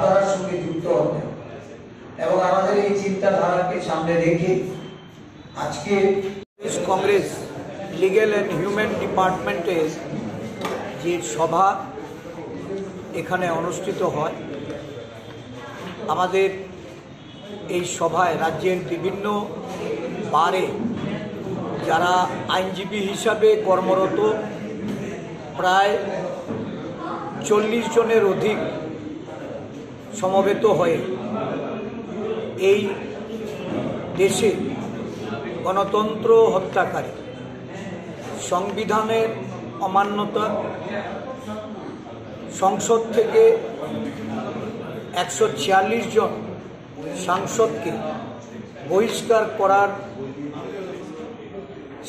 ভাবধারার সঙ্গে যুক্ত হতেন এবং আমাদের এই চিন্তাধারাকে সামনে রেখে আজকে কংগ্রেস লিগ্যাল অ্যান্ড হিউম্যান ডিপার্টমেন্টের যে সভা এখানে অনুষ্ঠিত হয়, আমাদের এই সভায় রাজ্যের বিভিন্ন বারে যারা আইনজীবী হিসাবে কর্মরত প্রায় 40 জনের অধিক সমবেত হয়ে এই দেশে গণতন্ত্র হত্যাকারী, সংবিধানের অমান্যতা, সংসদ থেকে 146 জন সাংসদকে বহিষ্কার করার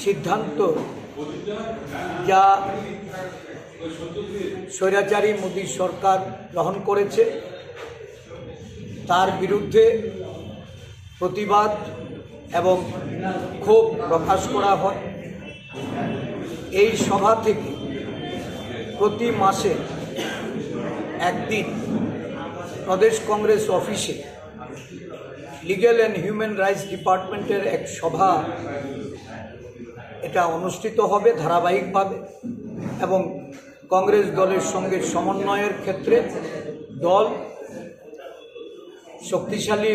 সিদ্ধান্ত যা স্বৈরাচারী মোদী সরকার গ্রহণ করেছে তার বিরুদ্ধে প্রতিবাদ এবং ক্ষোভ প্রকাশ করা হয়। এই সভা থেকে প্রতি মাসে একদিন প্রদেশ কংগ্রেস অফিসে লিগ্যাল অ্যান্ড হিউম্যান রাইটস ডিপার্টমেন্টের এক সভা এটা অনুষ্ঠিত হবে ধারাবাহিকভাবে এবং কংগ্রেস দলের সঙ্গে সমন্বয়ের ক্ষেত্রে দল শক্তিশালী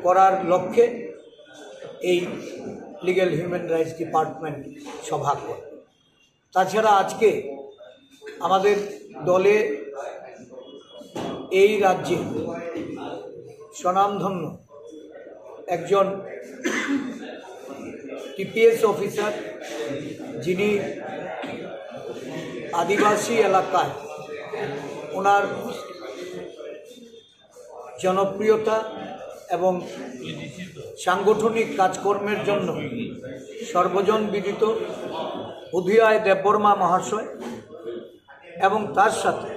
করার লক্ষ্যে এই লিগ্যাল হিউম্যান রাইটস ডিপার্টমেন্ট সভা করে। তাছাড়া আজকে আমাদের দলে এই রাজ্যে স্বনামধন্য একজন টিপিএস অফিসার, যিনি আদিবাসী এলাকায় ওনার জনপ্রিয়তা এবং সাংগঠনিক কাজকর্মের জন্য সর্বজন বিদিত উদয় দেববর্মা মহাশয় এবং তার সাথে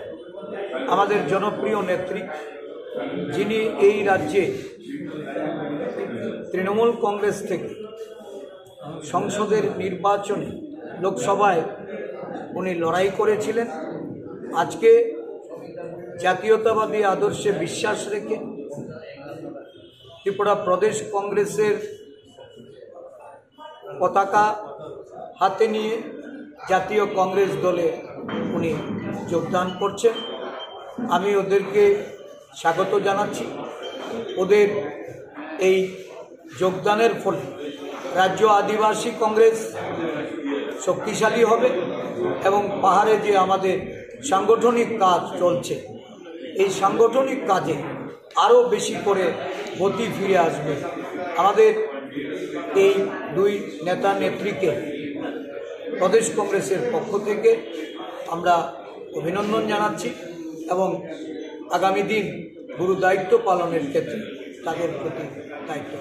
আমাদের জনপ্রিয় নেত্রী, যিনি এই রাজ্যে তৃণমূল কংগ্রেস থেকে সংসদের নির্বাচনে লোকসভায় উনি লড়াই করেছিলেন, আজকে জাতীয়তাবাদী আদর্শে বিশ্বাস রেখে ত্রিপুরা প্রদেশ কংগ্রেসের পতাকা হাতে নিয়ে জাতীয় কংগ্রেস দলে উনি যোগদান করছেন। আমি ওদেরকে স্বাগত জানাচ্ছি। ওদের এই যোগদানের ফলে রাজ্য আদিবাসী কংগ্রেস শক্তিশালী হবে এবং পাহাড়ে যে আমাদের সাংগঠনিক কাজ চলছে এই সাংগঠনিক কাজে আরও বেশি করে গতি ফিরে আসবে। আমাদের এই দুই নেতা নেত্রীকে প্রদেশ কংগ্রেসের পক্ষ থেকে আমরা অভিনন্দন জানাচ্ছি এবং আগামী দিন গুরু দায়িত্ব পালনের ক্ষেত্রে তাদের প্রতি দায়িত্ব